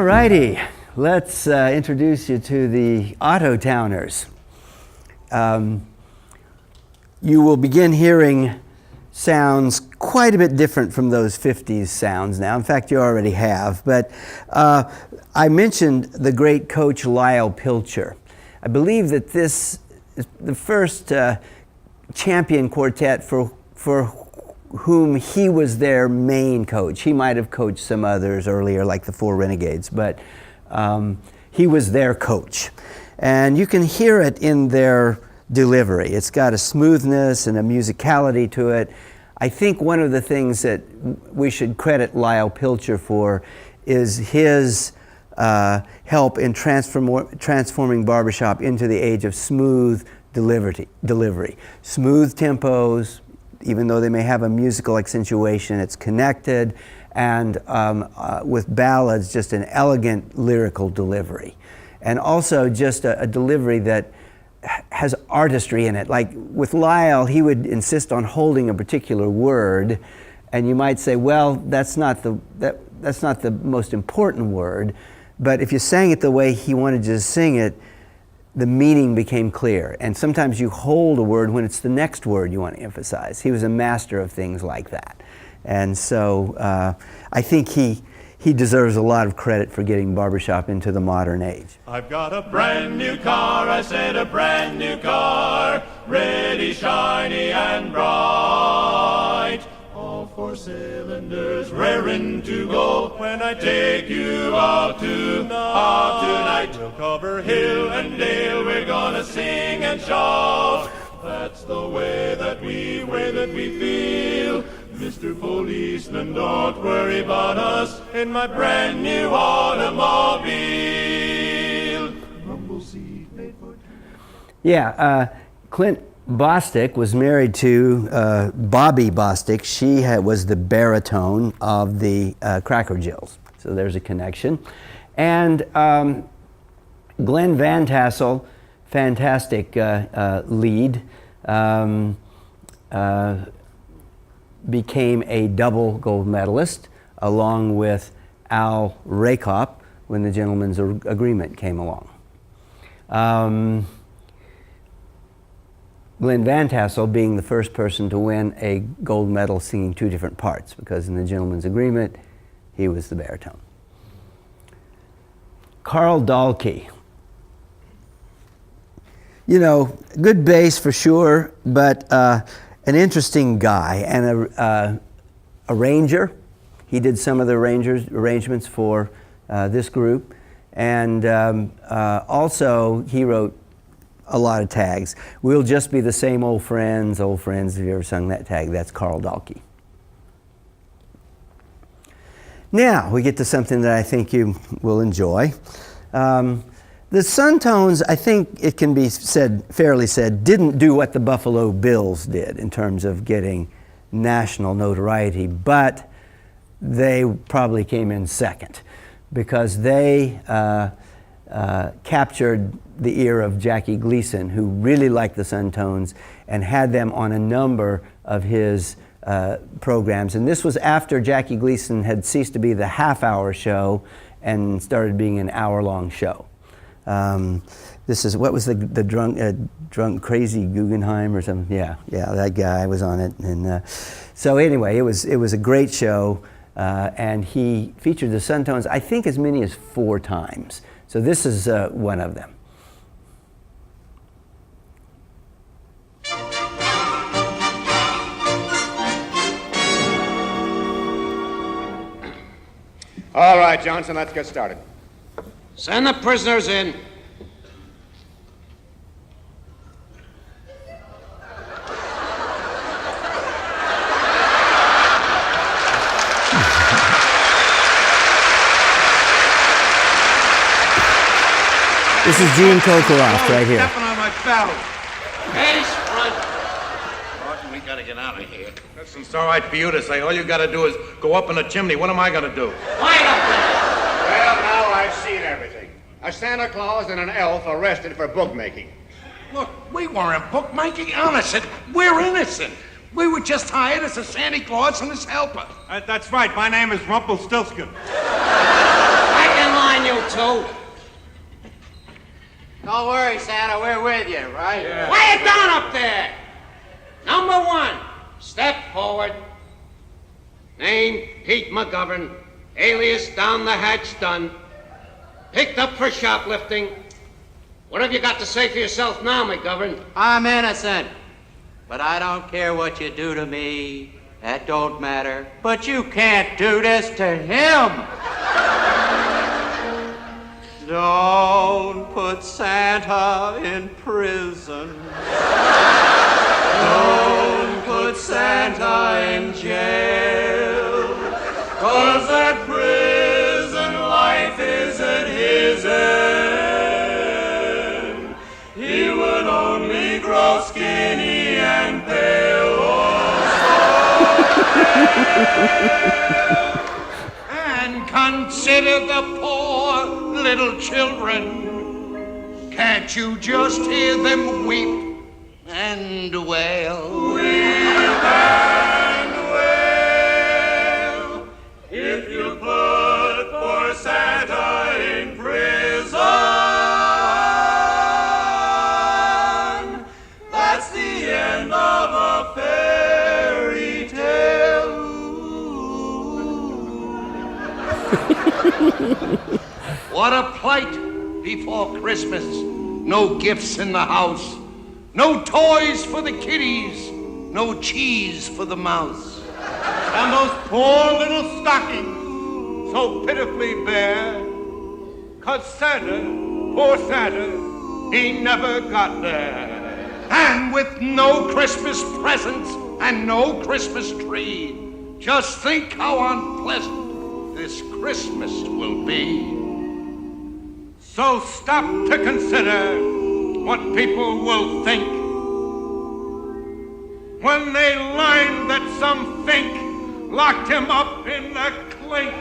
All righty, let's introduce you to the Autotowners. You will begin hearing sounds quite a bit different from those 50s sounds now. In fact, you already have, but I mentioned the great coach Lyle Pilcher. I believe that this is the first champion quartet for whom he was their main coach. He might have coached some others earlier, like the Four Renegades, but he was their coach. And you can hear it in their delivery. It's got a smoothness and a musicality to it. I think one of the things that we should credit Lyle Pilcher for is his help in transforming Barbershop into the age of smooth delivery. Smooth tempos, even though they may have a musical accentuation, it's connected, and with ballads, just an elegant lyrical delivery. And also just a delivery that has artistry in it. Like with Lyle, he would insist on holding a particular word, and you might say, well, that's not the most important word, but if you sang it the way he wanted you to sing it, the meaning became clear. And sometimes you hold a word when it's the next word you want to emphasize. He was a master of things like that. And so I think he deserves a lot of credit for getting Barbershop into the modern age. I've got a brand new car, I said a brand new car, ready, shiny and bright. All four cylinders raring to go when I take you out tonight. We'll cover hill and dale, we're gonna sing and shout. That's the way that we feel. Mr. Policeman, don't worry about us in my brand new automobile. Rumble seat made for two. Yeah, Clint Bostic was married to Bobby Bostic. She was the baritone of the Cracker Jills. So there's a connection. And Glenn Van Tassel, fantastic lead, became a double gold medalist along with Al Rakop when the Gentleman's Agreement came along. Glenn Van Tassel being the first person to win a gold medal singing two different parts, because in the Gentleman's Agreement he was the baritone. Carl Dahlke. You know, good bass for sure, but an interesting guy and a arranger. He did some of the arrangements for this group, and also he wrote a lot of tags. We'll Just Be the Same Old Friends, Old Friends. Have you ever sung that tag? That's Carl Dahlke. Now we get to something that I think you will enjoy. The Suntones, I think it can be fairly said, didn't do what the Buffalo Bills did in terms of getting national notoriety, but they probably came in second because they captured the ear of Jackie Gleason, who really liked the Suntones and had them on a number of his programs. And this was after Jackie Gleason had ceased to be the half-hour show and started being an hour-long show. This is, what was the drunk crazy Guggenheim or something? Yeah, that guy was on it. And so anyway, it was a great show, and he featured the Suntones, I think, as many as 4 times. So this is one of them. All right, Johnson, let's get started. Send the prisoners in. This is Gene Kokoroff right here. Stepping on my belt. Face front. Martin, we gotta get out of here. Listen, it's all right for you to say. All you gotta do is go up in the chimney. What am I gonna do? Quiet up there. Well, now I've seen everything. A Santa Claus and an elf arrested for bookmaking. Look, we weren't bookmaking. Innocent. We're innocent. We were just hired as a Santa Claus and his helper. That's right. My name is Rumpelstiltskin. Back in line you two. Don't worry, Santa, we're with you, right? Yeah. Quiet down up there. Number 1, step forward. Name, Pete McGovern. Alias, down the hatch, done. Picked up for shoplifting. What have you got to say for yourself now, McGovern? I'm innocent, but I don't care what you do to me. That don't matter. But you can't do this to him. Don't put Santa in prison. Don't put Santa in jail. 'Cause that prison life isn't his end. He would only grow skinny and pale. And consider the poor little children. Can't you just hear them weep and wail? Weep and wail. If you put poor Santa in prison, that's the end of a fairy tale. What a plight before Christmas. No gifts in the house. No toys for the kiddies. No cheese for the mouse. And those poor little stockings, so pitifully bare. 'Cause Santa, poor Santa, he never got there. And with no Christmas presents and no Christmas tree, just think how unpleasant this Christmas will be. So stop to consider what people will think when they learn that some fink locked him up in the clink.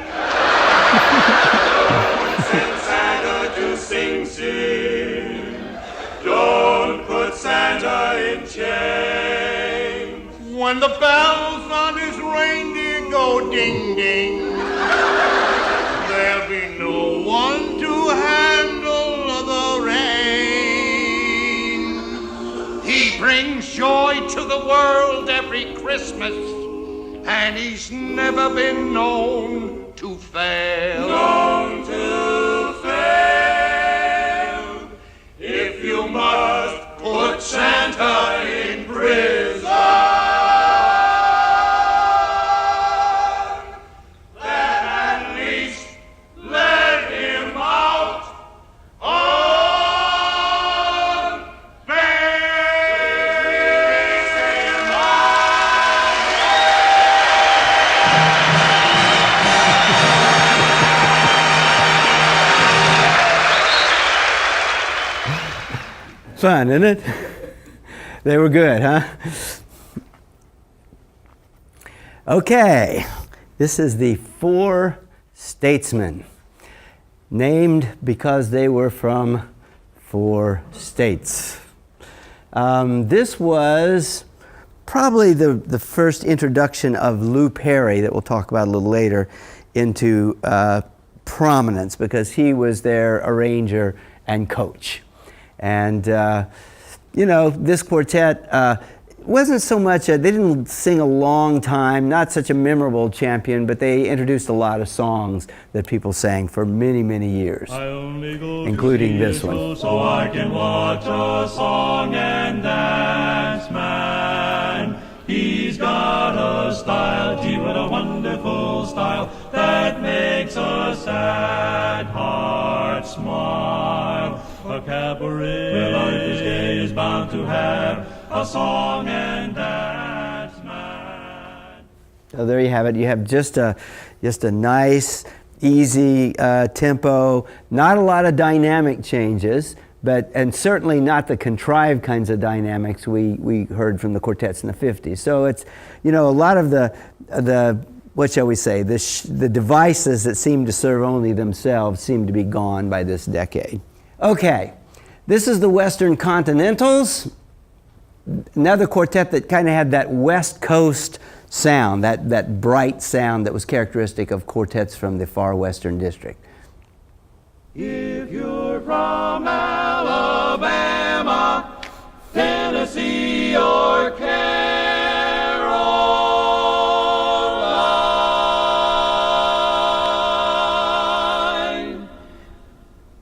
Don't send Santa to Sing Sing. Don't put Santa in chains. When the bells on his reindeer go ding ding, there'll be no one to handle the rain. He brings joy to the world every Christmas, and he's never been known to fail. Known to fail. If you must put Santa in prison, Fun, isn't it? They were good, huh? Okay, this is the Four Statesmen, named because they were from 4 states. This was probably the first introduction of Lou Perry, that we'll talk about a little later, into prominence, because he was their arranger and coach. And, you know, this quartet wasn't so much, they didn't sing a long time, not such a memorable champion, but they introduced a lot of songs that people sang for many, many years, including this one. So I can watch a song and dance man. He's got a style, gee, what a wonderful style, that makes a sad heart smile. A cabaret where life is gay is bound to have a song and dance man. So there you have it. You have just a nice, easy tempo, not a lot of dynamic changes, and certainly not the contrived kinds of dynamics we heard from the quartets in the 50s. So it's, you know, a lot of the what shall we say, the devices that seem to serve only themselves seem to be gone by this decade. Okay, this is the Western Continentals, another quartet that kind of had that West Coast sound, that bright sound that was characteristic of quartets from the far Western district. If you're from Alabama, Tennessee, or Caroline,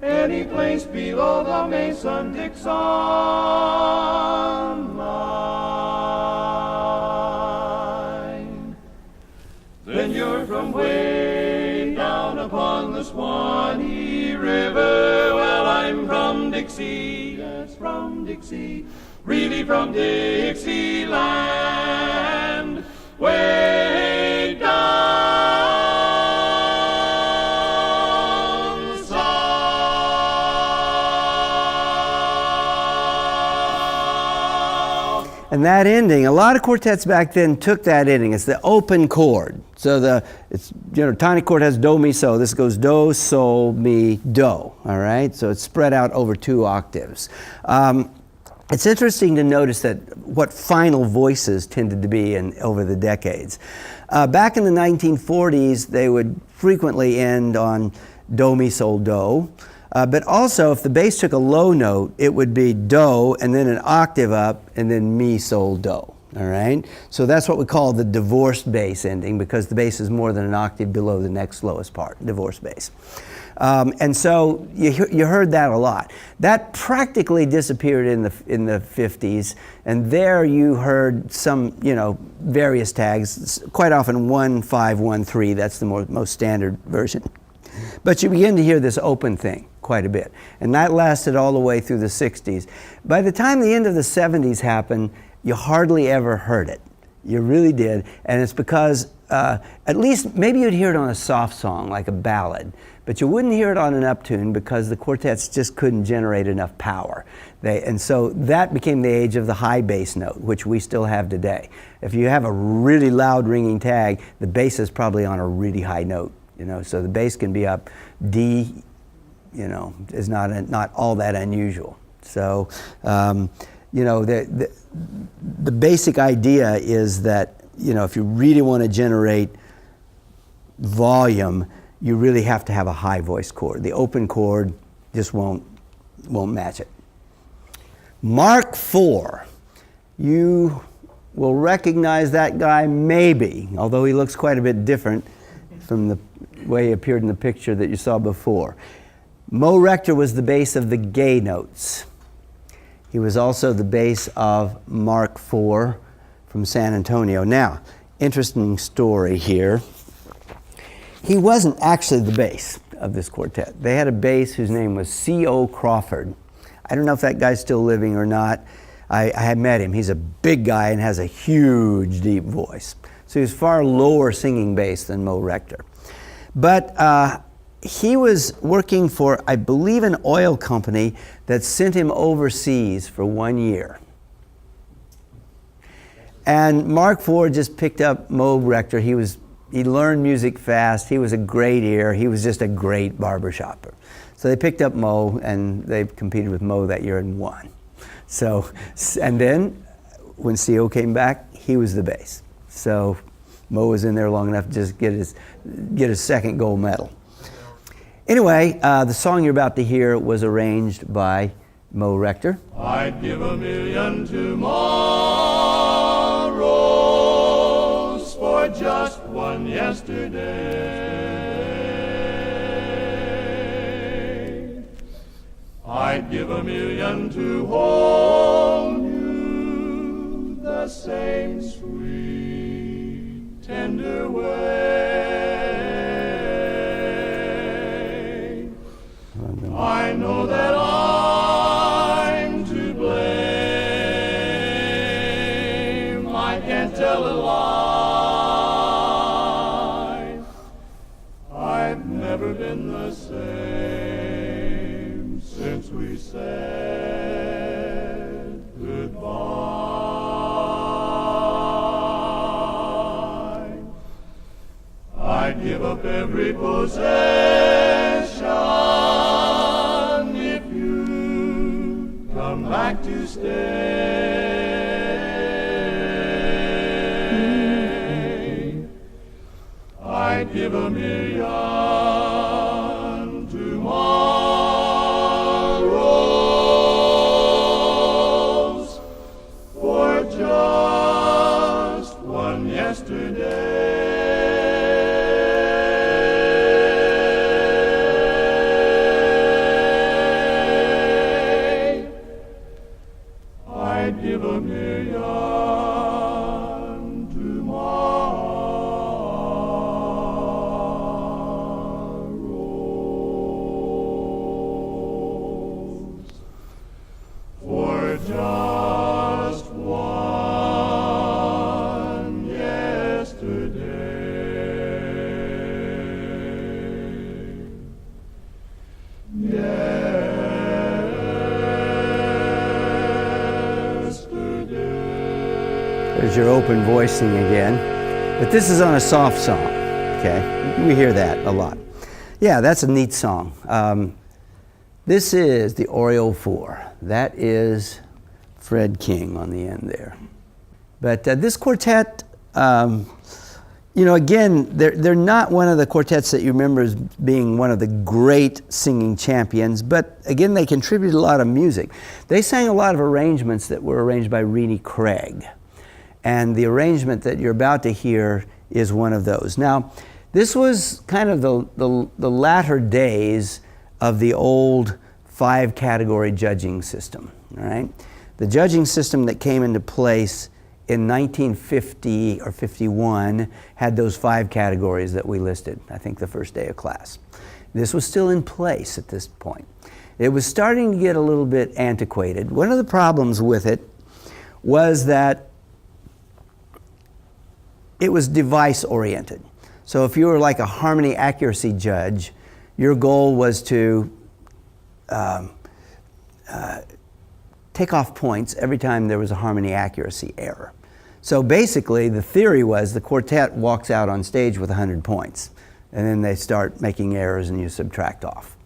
any place below the Mason-Dixon line, then you're from way down upon the Swanee River. Well, I'm from Dixie, yes, from Dixie, really from Dixieland, way down south. And that ending, a lot of quartets back then took that ending. It's the open chord. So tonic chord has do, mi, so. This goes do, sol, mi, do. All right. So it's spread out over 2 octaves. It's interesting to notice that what final voices tended to be over the decades. Back in the 1940s, they would frequently end on do, mi, sol, do. But also, if the bass took a low note, it would be do, and then an octave up, and then mi, sol, do. All right? So that's what we call the divorced bass ending, because the bass is more than an octave below the next lowest part, divorced bass. And so you heard that a lot. That practically disappeared in the 50s, and there you heard some, various tags, quite often 1, 5, 1, 3, that's the most standard version. But you begin to hear this open thing quite a bit, and that lasted all the way through the 60s. By the time the end of the 70s happened, you hardly ever heard it. You really did, and it's because at least maybe you'd hear it on a soft song like a ballad, but you wouldn't hear it on an uptune because the quartets just couldn't generate enough power. And so that became the age of the high bass note, which we still have today. If you have a really loud ringing tag, the bass is probably on a really high note. So the bass can be up D, is not all that unusual. So, the basic idea is that, if you really want to generate volume, you really have to have a high voice chord. The open chord just won't match it. Mark IV. You will recognize that guy maybe, although he looks quite a bit different from the way he appeared in the picture that you saw before. Mo Rector was the bass of the gay notes. He was also the bass of Mark IV from San Antonio. Now, interesting story here. He wasn't actually the bass of this quartet. They had a bass whose name was C.O. Crawford. I don't know if that guy's still living or not. I had met him. He's a big guy and has a huge, deep voice. So he was far lower singing bass than Mo Rector. But he was working for, I believe, an oil company that sent him overseas for 1 year. And Mark IV just picked up Mo Rector. He learned music fast. He was a great ear. He was just a great barbershopper. So they picked up Mo, and they competed with Mo that year and won. So, and then when C.O. came back, he was the bass. So Mo was in there long enough to just get his second gold medal. Anyway, the song you're about to hear was arranged by Mo Rector. I'd give $1 million tomorrows for just one yesterday. I'd give $1 million to hold you the same sweet, tender way. I know that I'm to blame. I can't tell a lie. I've never been the same since we said goodbye. I'd give up every possession if you come back to stay. I'd give $1 million tomorrow yesterday. I'd give a million tomorrow for just one yesterday. There's your open voicing again. But this is on a soft song, okay? We hear that a lot. Yeah, that's a neat song. This is the Oriole 4. That is Fred King on the end there. But this quartet, you know, again, they're not one of the quartets that you remember as being one of the great singing champions, but again, they contributed a lot of music. They sang a lot of arrangements that were arranged by Rennie Craig. And the arrangement that you're about to hear is one of those. Now, this was kind of the latter days of the old 5-category judging system, all right? The judging system that came into place in 1950 or 51 had those 5 categories that we listed, I think the first day of class. This was still in place at this point. It was starting to get a little bit antiquated. One of the problems with it was that it was device-oriented. So if you were like a harmony accuracy judge, your goal was to take off points every time there was a harmony accuracy error. So basically, the theory was the quartet walks out on stage with 100 points, and then they start making errors and you subtract off.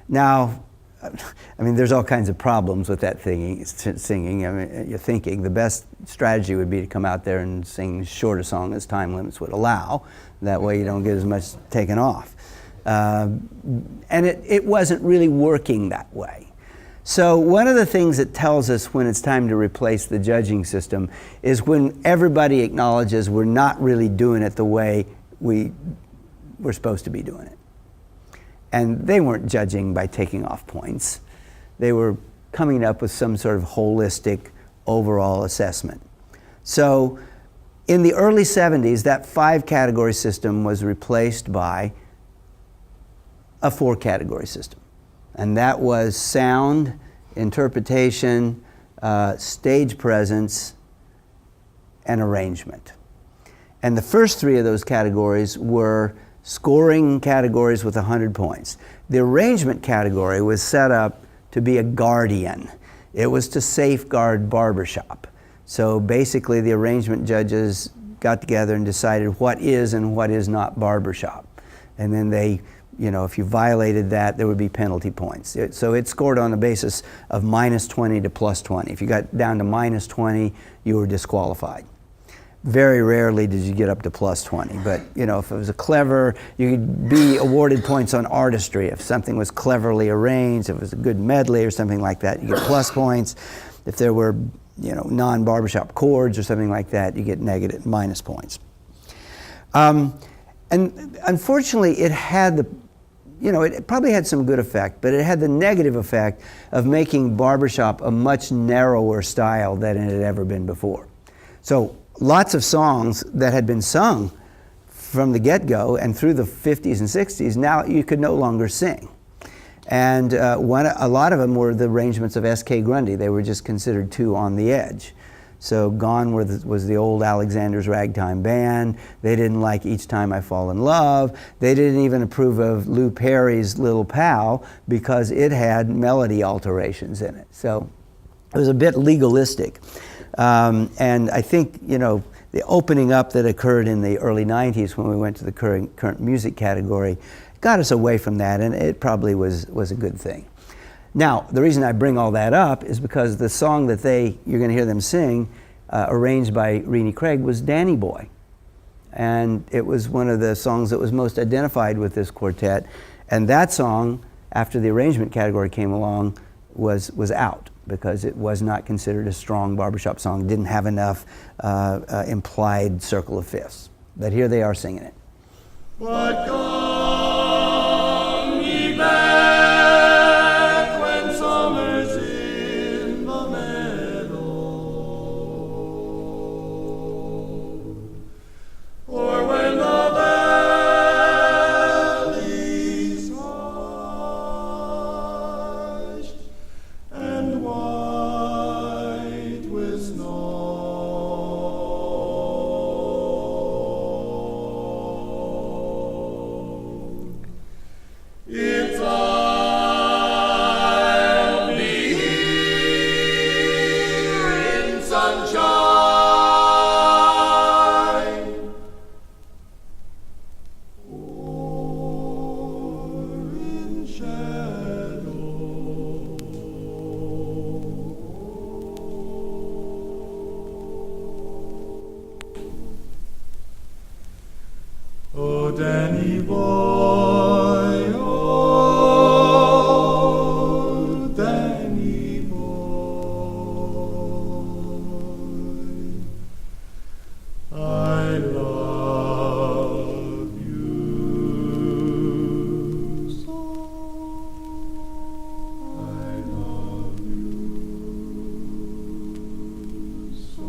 Now, I mean, there's all kinds of problems with that singing. I mean, you're thinking the best strategy would be to come out there and sing as short a song as time limits would allow. That way you don't get as much taken off. And it wasn't really working that way. So one of the things that tells us when it's time to replace the judging system is when everybody acknowledges we're not really doing it the way we're supposed to be doing it. And they weren't judging by taking off points. They were coming up with some sort of holistic overall assessment. So in the early 70s, that 5-category system was replaced by a 4-category system. And that was sound, interpretation, stage presence, and arrangement. And the first 3 of those categories were scoring categories with 100 points. The arrangement category was set up to be a guardian. It was to safeguard Barbershop. So basically the arrangement judges got together and decided what is and what is not Barbershop. And then they, you know, if you violated that, there would be penalty points. So it scored on the basis of -20 to +20. If you got down to -20, you were disqualified. Very rarely did you get up to +20, but you know, if it was a clever, you could be awarded points on artistry. If something was cleverly arranged, if it was a good medley or something like that, you get plus points. If there were, you know, non-barbershop chords or something like that, you get negative, minus points. And unfortunately, it had the, you know, it probably had some good effect, but it had the negative effect of making barbershop a much narrower style than it had ever been before. So lots of songs that had been sung from the get-go and through the 50s and 60s, now you could no longer sing. And a lot of them were the arrangements of S.K. Grundy. They were just considered too on the edge. So Gone was the old Alexander's Ragtime Band. They didn't like Each Time I Fall in Love. They didn't even approve of Lou Perry's Little Pal because it had melody alterations in it. So it was a bit legalistic. And I think, you know, the opening up that occurred in the early 90s when we went to the current music category got us away from that, and it probably was a good thing. Now, the reason I bring all that up is because the song that you're going to hear them sing, arranged by Rennie Craig, was Danny Boy. And it was one of the songs that was most identified with this quartet. And that song, after the arrangement category came along, was out. because it was not considered a strong barbershop song. It didn't have enough implied circle of fifths. But here they are singing it. But come ye back when summer's in the meadow, or when the valley's hushed and white with snow. It's I'll be here in sunshine or in shadow. Oh, Danny boy, oh, Danny boy, I love you so. I love you so.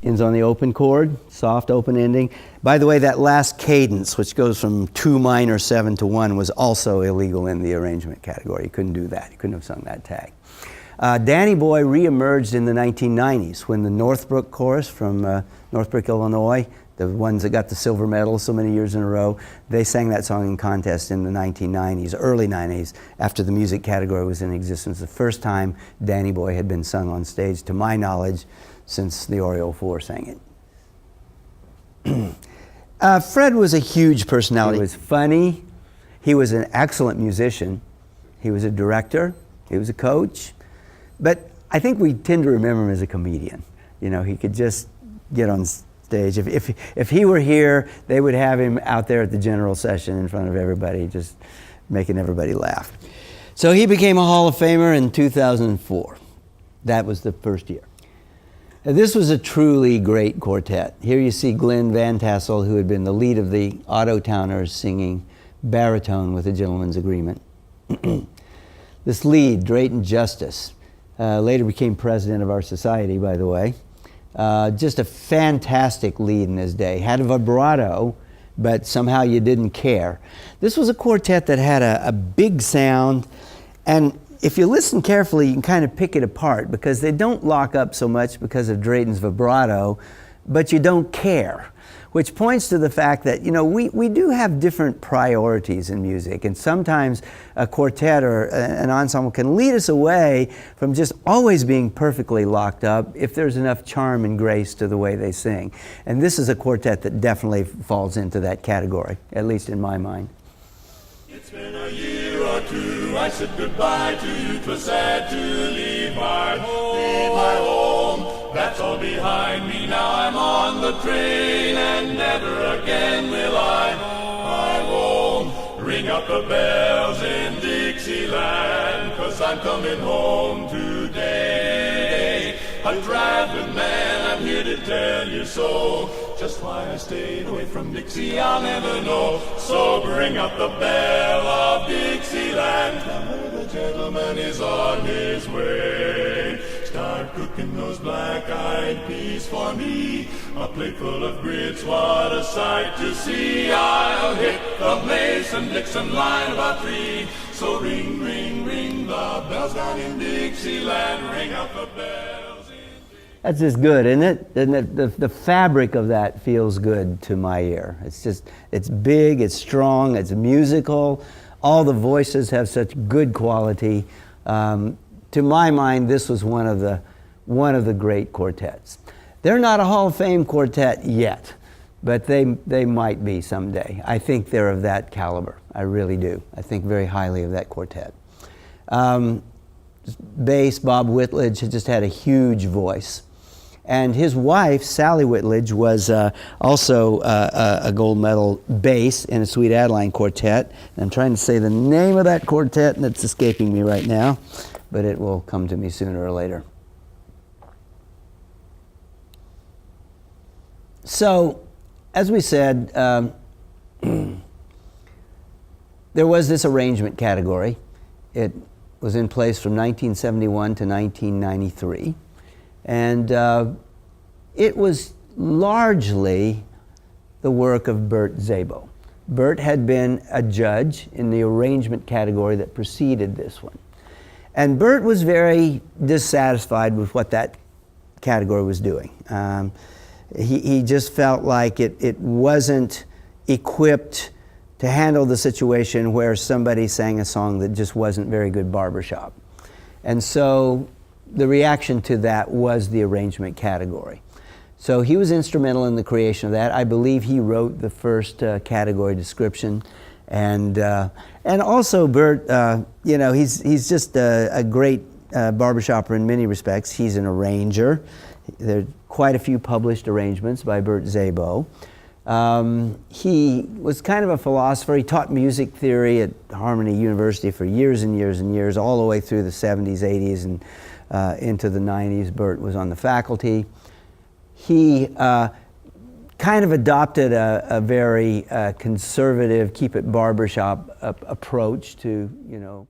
Ends on the open chord, soft open ending. By the way, that last cadence, which goes from 2 minor 7 to 1, was also illegal in the arrangement category. You couldn't do that. You couldn't have sung that tag. Danny Boy reemerged in the 1990s when the Northbrook chorus from Northbrook, Illinois, the ones that got the silver medal so many years in a row, they sang that song in contest in the 1990s, early 90s, after the music category was in existence. The first time Danny Boy had been sung on stage, to my knowledge, since the Oriole Four sang it. Fred was a huge personality. He was funny. He was an excellent musician. He was a director. He was a coach. But I think we tend to remember him as a comedian. You know, he could just get on stage. If he were here, they would have him out there at the general session in front of everybody, just making everybody laugh. So he became a Hall of Famer in 2004. That was the first year. Now, this was a truly great quartet. Here you see Glenn Van Tassel, who had been the lead of the Autotowners, singing baritone with a gentleman's agreement. This lead, Drayton Justice, later became president of our society, by the way. Just a fantastic lead in his day. Had a vibrato, but somehow you didn't care. This was a quartet that had a big sound, and if you listen carefully, you can kind of pick it apart, because they don't lock up so much because of Drayton's vibrato, but you don't care, which points to the fact that, you know, we do have different priorities in music, and sometimes a quartet or an ensemble can lead us away from just always being perfectly locked up if there's enough charm and grace to the way they sing. And this is a quartet that definitely falls into that category, at least in my mind. It's been a year or two, I said goodbye to you. 'Twas sad to leave my home. That's all behind me, now I'm on the train, and never again will I roam. Ring up the bells in Dixieland, 'cause I'm coming home today. A traveling man, I'm here to tell you so. Just why I stayed away from Dixie, I'll never know. So bring up the bell of Dixieland, tell her the gentleman is on his way. Start cooking those black-eyed peas for me, a plate full of grits, what a sight to see. I'll hit the Mason-Dixon line about 3. So ring, ring, ring the bells down in Dixieland, ring up the bells. That's just good, isn't it? Isn't it? The fabric of that feels good to my ear. It's just, it's big, it's strong, it's musical. All the voices have such good quality. To my mind, this was one of the great quartets. They're not a Hall of Fame quartet yet, but they might be someday. I think they're of that caliber. I really do. I think very highly of that quartet. Bass, Bob Whitledge had just had a huge voice. And his wife, Sally Whitledge, was also a gold medal bass in a Sweet Adeline quartet. And I'm trying to say the name of that quartet, and it's escaping me right now, but it will come to me sooner or later. So, as we said, there was this arrangement category. It was in place from 1971 to 1993. And it was largely the work of Bert Szabo. Bert had been a judge in the arrangement category that preceded this one. And Bert was very dissatisfied with what that category was doing. He just felt like it wasn't equipped to handle the situation where somebody sang a song that just wasn't very good barbershop. And so the reaction to that was the arrangement category. So he was instrumental in the creation of that. I believe he wrote the first category description. And also Bert, you know, he's just a great barbershopper in many respects. He's an arranger. There are quite a few published arrangements by Bert Szabo. He was kind of a philosopher. He taught music theory at Harmony University for years and years and years, all the way through the 70s, 80s, and into the 90s. Bert was on the faculty. He kind of adopted a very conservative, keep it barbershop approach to, you know,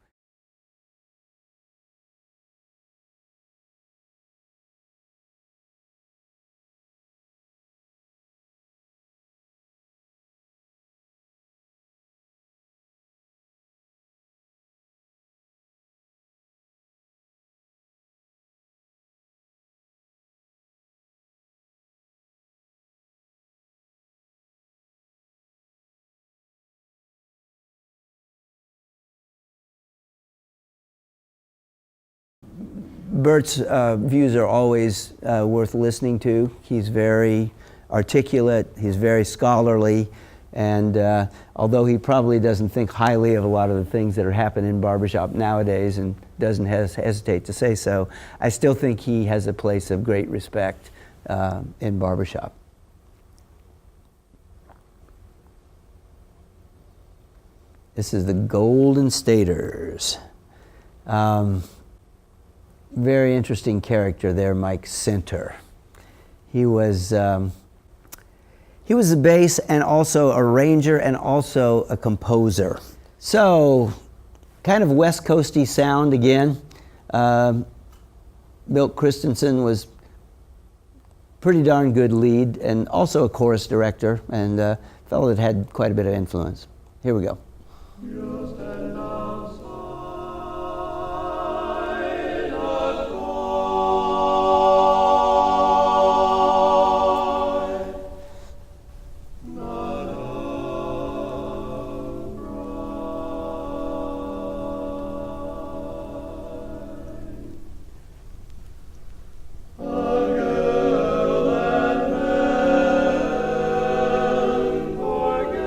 Bert's views are always worth listening to. He's very articulate, he's very scholarly, and although he probably doesn't think highly of a lot of the things that are happening in barbershop nowadays and doesn't hesitate to say so, I still think he has a place of great respect in barbershop. This is the Golden Staters. Very interesting character there, Mike Center. He was a bass and also a arranger and also a composer. So, kind of West Coasty sound again. Milt Christensen was pretty darn good lead and also a chorus director and a fellow that had quite a bit of influence. Here we go. Just an outside a boy, not a bride. A girl that men forget.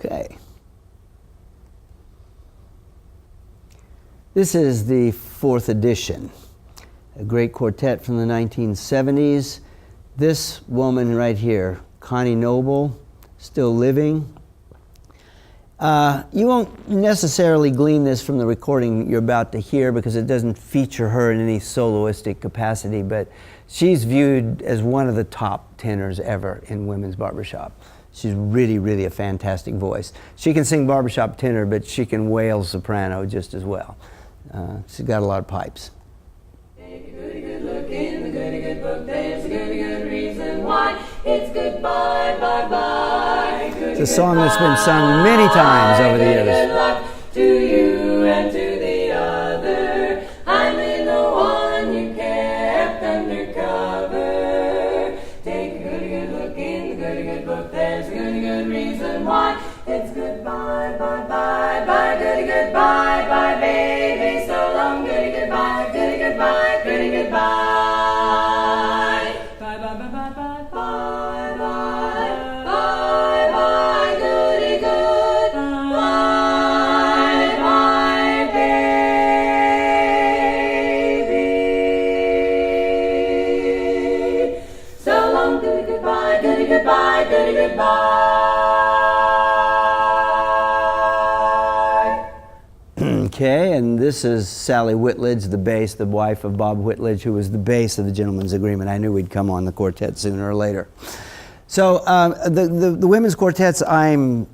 Okay. This is the fourth edition, a great quartet from the 1970s. This woman right here, Connie Noble, still living. You won't necessarily glean this from the recording you're about to hear because it doesn't feature her in any soloistic capacity, but she's viewed as one of the top tenors ever in women's barbershop. She's really, really a fantastic voice. She can sing barbershop tenor, but she can wail soprano just as well. She's got a lot of pipes. Take a goody good look in the goody good book. There's a goody good reason why it's goodbye, bye bye. It's a song that's been sung many times over the years. Good luck to you and to the other. I'm in the one you kept undercover. Take a goody good look in the goody good book. There's a goody good reason why it's goodbye, bye bye, bye, goody goodbye, bye, baby. So long, goody goodbye, goody goodbye, goody goodbye. Bye bye bye bye bye bye bye bye. Okay, and this is Sally Whitledge, the bass, the wife of Bob Whitledge, who was the bass of the Gentleman's Agreement. I knew we'd come on the quartet sooner or later. So the women's quartets I'm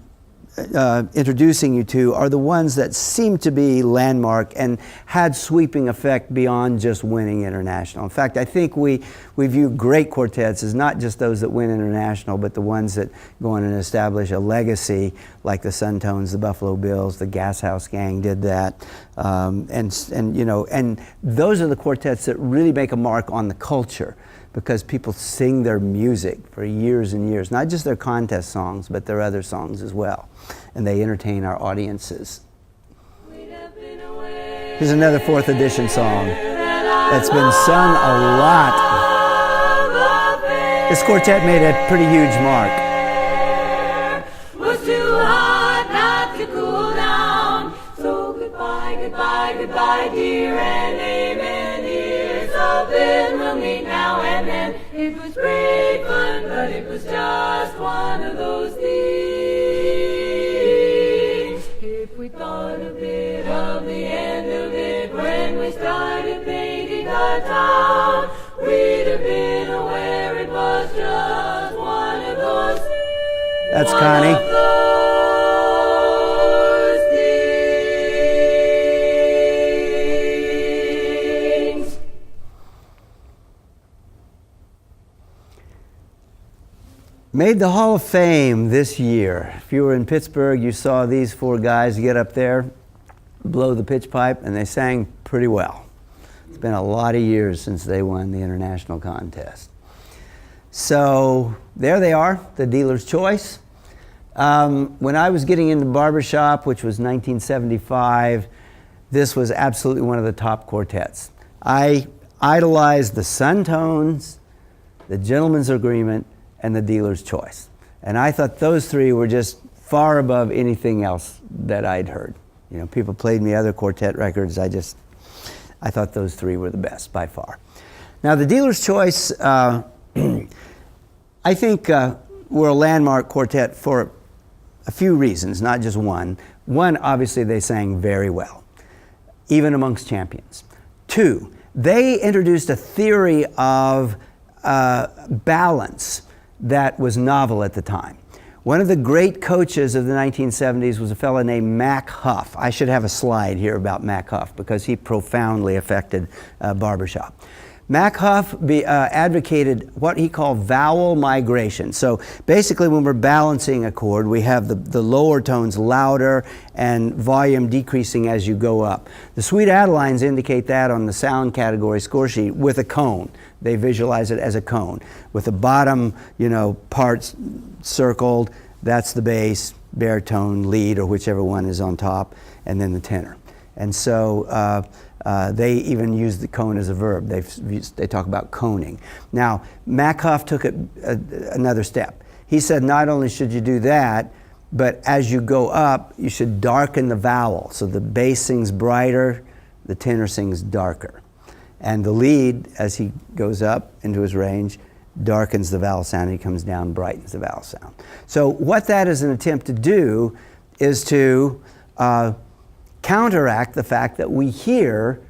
introducing you to are the ones that seem to be landmark and had sweeping effect beyond just winning international. In fact, I think we view great quartets as not just those that win international, but the ones that go on and establish a legacy, like the Suntones, the Buffalo Bills, the Gas House Gang did that, and those are the quartets that really make a mark on the culture, because people sing their music for years and years, not just their contest songs, but their other songs as well. And they entertain our audiences. Here's another 4th edition song that's been sung a lot. This quartet made a pretty huge mark. Was too hot not to cool down. So goodbye, goodbye, goodbye, dear, and amen, dear. So then we'll meet now and then. It was great fun, but it was just one of those things. If we thought a bit of the end of it when we started painting our town, we'd have been aware it was just one of those things. That's Connie. Made the Hall of Fame this year. If you were in Pittsburgh, you saw these 4 guys get up there, blow the pitch pipe, and they sang pretty well. It's been a lot of years since they won the international contest. So there they are, the dealer's choice. When I was getting into Barbershop, which was 1975, this was absolutely one of the top quartets. I idolized the Suntones, the Gentleman's Agreement, and the Dealer's Choice. And I thought those 3 were just far above anything else that I'd heard. You know, people played me other quartet records. I thought those 3 were the best by far. Now the Dealer's Choice, I think were a landmark quartet for a few reasons, not just one. One, obviously they sang very well, even amongst champions. 2, they introduced a theory of balance that was novel at the time. One of the great coaches of the 1970s was a fellow named Mac Huff. I should have a slide here about Mac Huff because he profoundly affected Barbershop. Mac Huff advocated what he called vowel migration. So basically when we're balancing a chord, we have the lower tones louder and volume decreasing as you go up. The Sweet Adelines indicate that on the sound category score sheet with a cone. They visualize it as a cone. With the bottom, parts circled, that's the bass, baritone, lead, or whichever one is on top, and then the tenor. And so they even use the cone as a verb. They talk about coning. Now, Mac Huff took it another step. He said not only should you do that, but as you go up, you should darken the vowel. So the bass sings brighter, the tenor sings darker. And the lead, as he goes up into his range, darkens the vowel sound, and he comes down, brightens the vowel sound. So what that is an attempt to do is to counteract the fact that we hear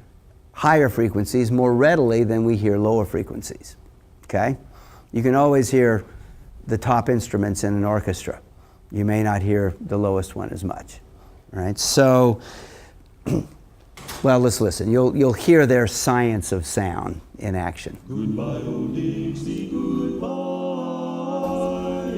higher frequencies more readily than we hear lower frequencies, okay? You can always hear the top instruments in an orchestra. You may not hear the lowest one as much, all right? So, well, let's listen. You'll hear their science of sound in action. Goodbye, old Dixie, goodbye.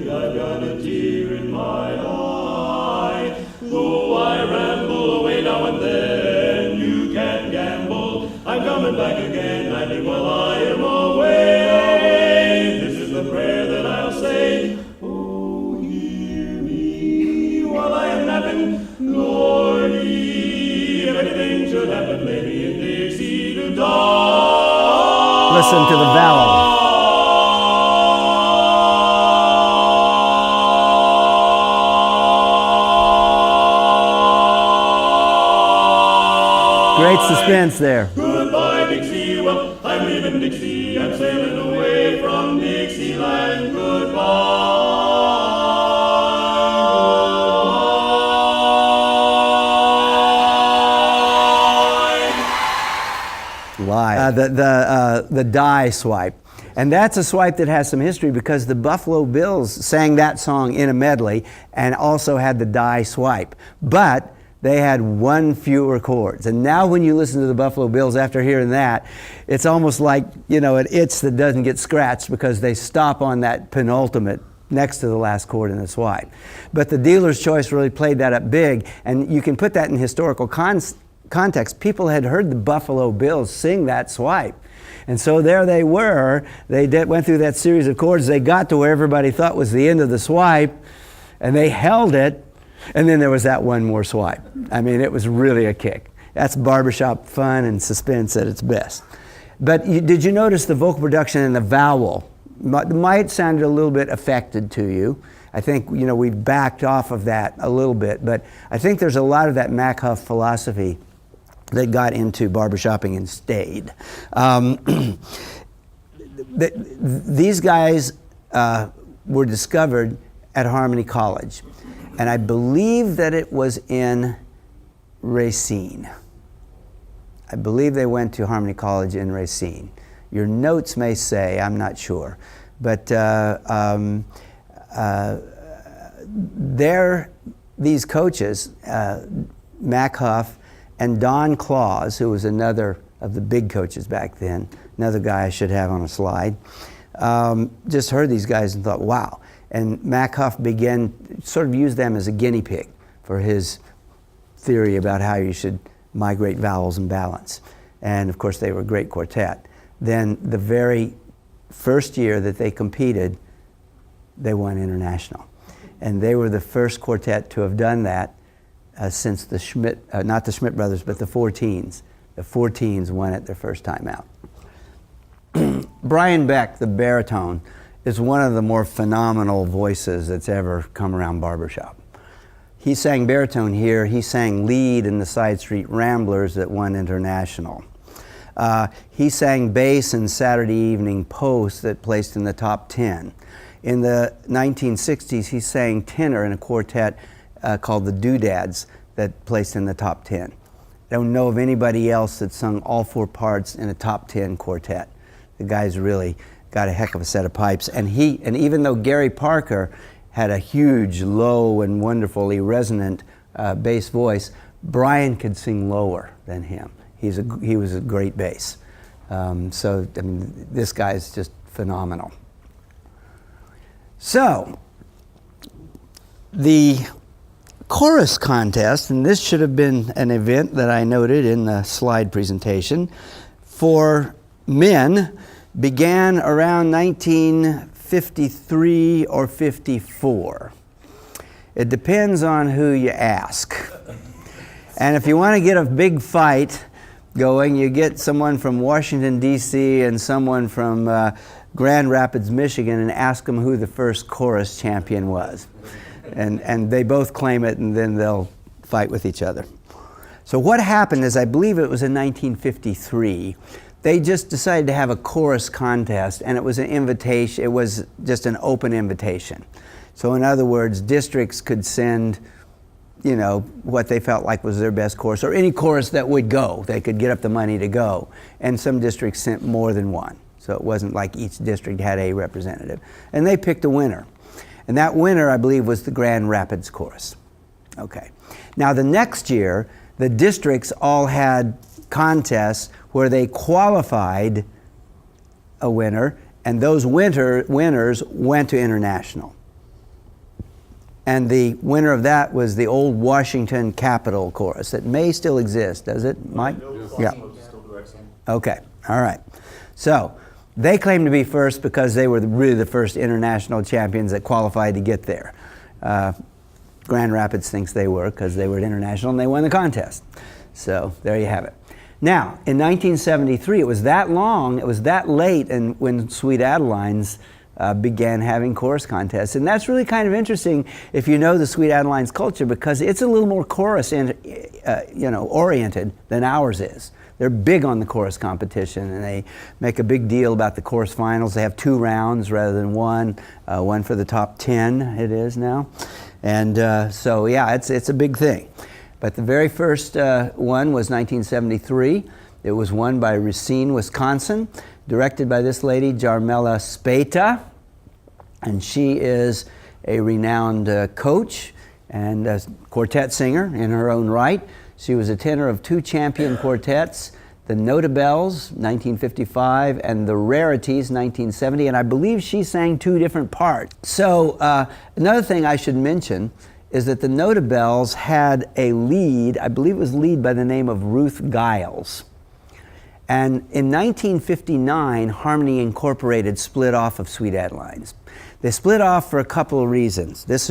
I've got a tear in my eye. Though I ramble away now and then, you can gamble. I'm coming back again, I think, while I am away. This is the prayer that I'll say. Oh, hear me while I am napping, Lordy. If anything should happen, lay me in Dixie to die. Listen to the vowel. Great suspense there. Goodbye, Dixie. Well, I'm leaving Dixie. I'm sailing away from Dixieland. Goodbye. the die swipe. And that's a swipe that has some history because the Buffalo Bills sang that song in a medley and also had the die swipe. But they had one fewer chords. And now when you listen to the Buffalo Bills after hearing that, it's almost like, you know, an itch that doesn't get scratched because they stop on that penultimate next to the last chord in the swipe. But the Dealer's Choice really played that up big, and you can put that in historical context. People had heard the Buffalo Bills sing that swipe. And so there they were. They went through that series of chords. They got to where everybody thought was the end of the swipe, and they held it, and then there was that one more swipe. I mean, it was really a kick. That's barbershop fun and suspense at its best. But did you notice the vocal production and the vowel? Might sound a little bit affected to you. I think, you know, we've backed off of that a little bit, but I think there's a lot of that Mac Huff philosophy that got into barbershopping and stayed. These guys were discovered at Harmony College, and I believe that it was in Racine. I believe they went to Harmony College in Racine. Your notes may say, I'm not sure, but these coaches, Mac Huff and Don Claus, who was another of the big coaches back then, another guy I should have on a slide, just heard these guys and thought, wow. And Mac Huff began, sort of used them as a guinea pig for his theory about how you should migrate vowels and balance. And of course they were a great quartet. Then the very first year that they competed, they won international. And they were the first quartet to have done that since the Schmidt, not the Schmidt brothers, but the Four Teens. The Four Teens won it their first time out. Brian Beck, the baritone, is one of the more phenomenal voices that's ever come around barbershop. He sang baritone here. He sang lead in the Side Street Ramblers that won international. He sang bass in Saturday Evening Post that placed in the top 10. In the 1960s, he sang tenor in a quartet called the Doodads that placed in the top 10. I don't know of anybody else that sung all four parts in a top 10 quartet. The guy's really got a heck of a set of pipes. And even though Gary Parker had a huge, low and wonderfully resonant bass voice, Brian could sing lower than him. He was a great bass. So I mean, this guy's just phenomenal. So the chorus contest, and this should have been an event that I noted in the slide presentation, for men began around 1953 or 54. It depends on who you ask. And if you want to get a big fight going, you get someone from Washington, D.C. and someone from Grand Rapids, Michigan, and ask them who the first chorus champion was. And they both claim it, and then they'll fight with each other. So what happened is, I believe it was in 1953, they just decided to have a chorus contest, and it was an invitation. It was just an open invitation. So in other words, districts could send, you know, what they felt like was their best chorus, or any chorus that would go. They could get up the money to go. And some districts sent more than one. So it wasn't like each district had a representative. And they picked a winner. And that winner, I believe, was the Grand Rapids chorus. Okay. Now the next year, the districts all had contests where they qualified a winner, and those winners went to international. And the winner of that was the old Washington Capitol chorus that may still exist, does it, Mike? Yeah. Okay, all right. So they claim to be first because they were really the first international champions that qualified to get there. Grand Rapids thinks they were because they were international and they won the contest. So there you have it. Now, in 1973, it was that long, it was that late, and when Sweet Adelines began having chorus contests. And that's really kind of interesting if you know the Sweet Adelines culture, because it's a little more chorus oriented than ours is. They're big on the chorus competition, and they make a big deal about the chorus finals. They have 2 rounds rather than one for the top 10 it is now. And so yeah, it's a big thing. But the very first one was 1973, It was won by Racine, Wisconsin, directed by this lady, Jarmella Speta, and she is a renowned coach and a quartet singer in her own right. She was a tenor of 2 champion quartets, the Notabelles, 1955, and the Rarities, 1970, and I believe she sang 2 different parts. So another thing I should mention is that the Notabelles had a lead, I believe it was lead by the name of Ruth Giles. And in 1959, Harmony Incorporated split off of Sweet Adelines. They split off for a couple of reasons. There's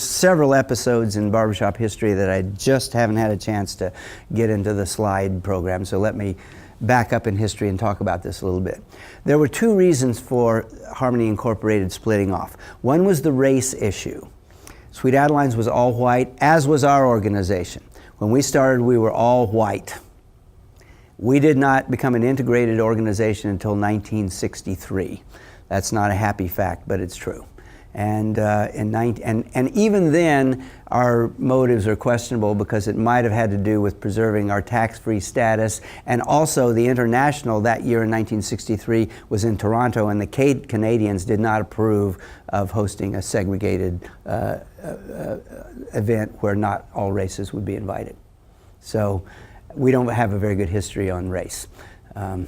several episodes in Barbershop history that I just haven't had a chance to get into the slide program, so let me back up in history and talk about this a little bit. There were 2 reasons for Harmony Incorporated splitting off. One was the race issue. Sweet Adelines was all white, as was our organization. When we started, we were all white. We did not become an integrated organization until 1963. That's not a happy fact, but it's true. And even then, our motives are questionable because it might have had to do with preserving our tax-free status, and also the International that year in 1963 was in Toronto, and the Canadians did not approve of hosting a segregated event where not all races would be invited. So we don't have a very good history on race. In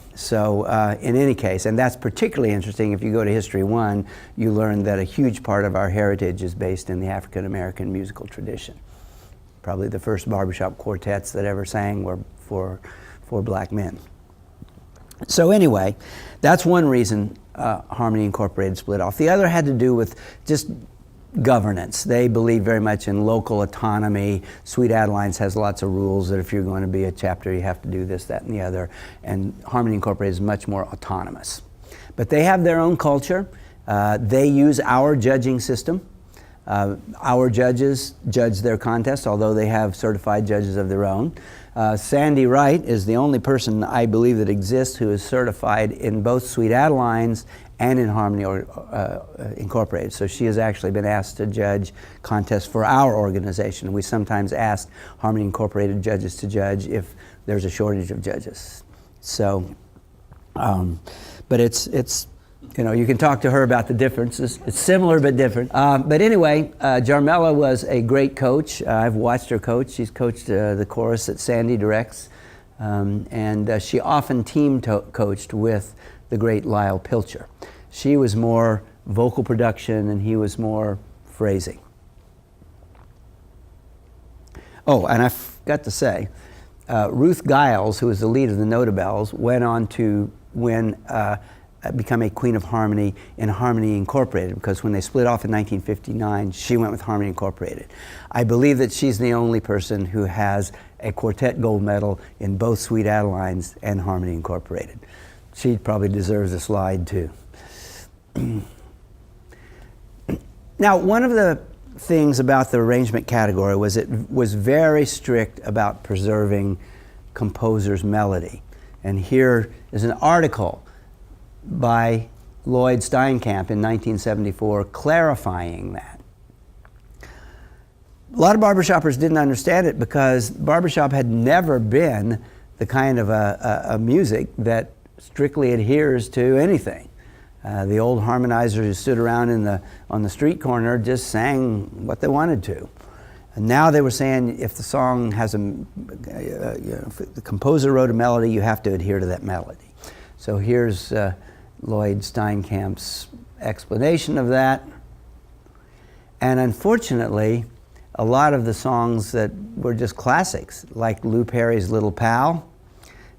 any case, and that's particularly interesting if you go to History 1, you learn that a huge part of our heritage is based in the African American musical tradition. Probably the first barbershop quartets that ever sang were for black men. So anyway, that's one reason Harmony Incorporated split off. The other had to do with just governance. They believe very much in local autonomy. Sweet Adelines has lots of rules that if you're going to be a chapter, you have to do this, that, and the other. And Harmony Incorporated is much more autonomous. But they have their own culture. They use our judging system. Our judges judge their contests, although they have certified judges of their own. Sandy Wright is the only person I believe that exists who is certified in both Sweet Adelines and in Harmony Incorporated. So she has actually been asked to judge contests for our organization. We sometimes ask Harmony Incorporated judges to judge if there's a shortage of judges. So, but it's you can talk to her about the differences. It's similar but different. But anyway, Jarmella was a great coach. I've watched her coach. She's coached the chorus that Sandy directs. And she often team coached with the great Lyle Pilcher. She was more vocal production and he was more phrasing. Oh, and I forgot to say, Ruth Giles, who was the lead of the Notabelles, went on to become a Queen of Harmony in Harmony Incorporated, because when they split off in 1959, she went with Harmony Incorporated. I believe that she's the only person who has a quartet gold medal in both Sweet Adelines and Harmony Incorporated. She probably deserves a slide too. Now, one of the things about the arrangement category was it was very strict about preserving composer's melody. And here is an article by Lloyd Steinkamp in 1974 clarifying that. A lot of barbershoppers didn't understand it because barbershop had never been the kind of a music that strictly adheres to anything. The old harmonizers who stood around on the street corner just sang what they wanted to. And now they were saying if the song has if the composer wrote a melody, you have to adhere to that melody. So here's Lloyd Steinkamp's explanation of that. And unfortunately, a lot of the songs that were just classics, like Lou Perry's Little Pal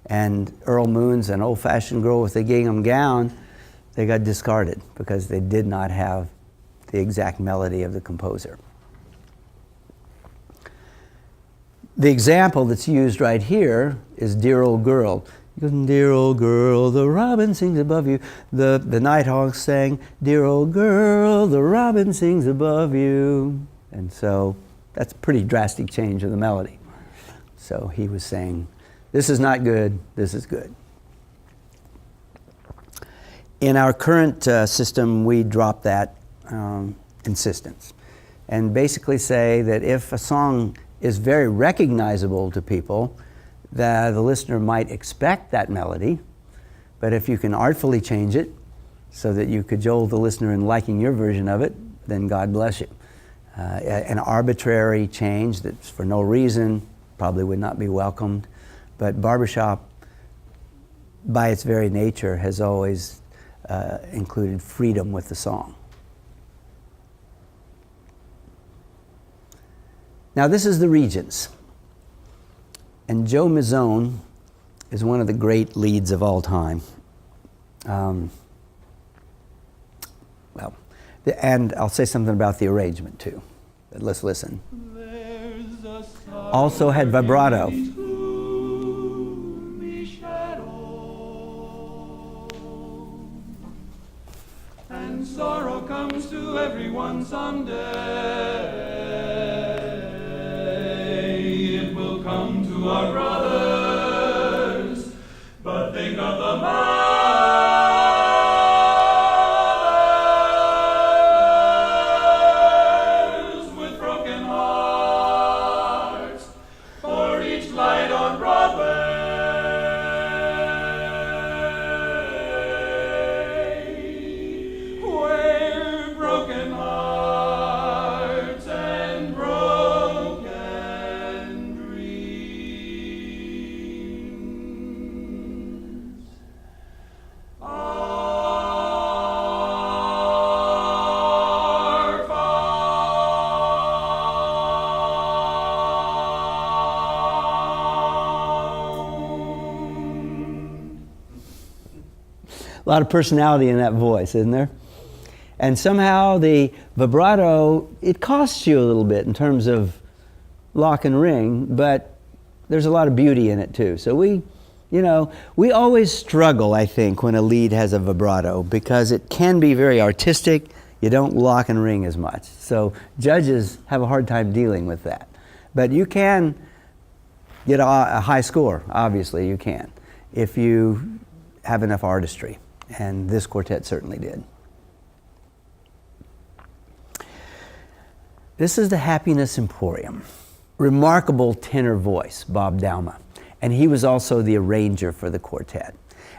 and Earl Moon's An Old-Fashioned Girl with a Gingham Gown, they got discarded because they did not have the exact melody of the composer. The example that's used right here is Dear Old Girl. He goes, dear old girl, the robin sings above you. The Nighthawks sang, dear old girl, the robin sings above you. And so that's a pretty drastic change of the melody. So he was saying, this is not good, this is good. In our current system, we drop that insistence and basically say that if a song is very recognizable to people, the listener might expect that melody, but if you can artfully change it so that you cajole the listener in liking your version of it, then God bless you. An arbitrary change that's for no reason probably would not be welcomed, but Barbershop, by its very nature, has always included freedom with the song. Now this is the Regents, and Joe Mazzone is one of the great leads of all time. And I'll say something about the arrangement too. But let's listen. Also had vibrato. And sorrow comes to everyone someday. It will come to our brothers, but think of the mothers with broken hearts for each light on Broadway. A lot of personality in that voice, isn't there? And somehow the vibrato, it costs you a little bit in terms of lock and ring, but there's a lot of beauty in it too. So we always struggle, I think, when a lead has a vibrato because it can be very artistic. You don't lock and ring as much. So judges have a hard time dealing with that. But you can get a high score, obviously you can, if you have enough artistry. And this quartet certainly did. This is the Happiness Emporium. Remarkable tenor voice, Bob Dauma. And he was also the arranger for the quartet.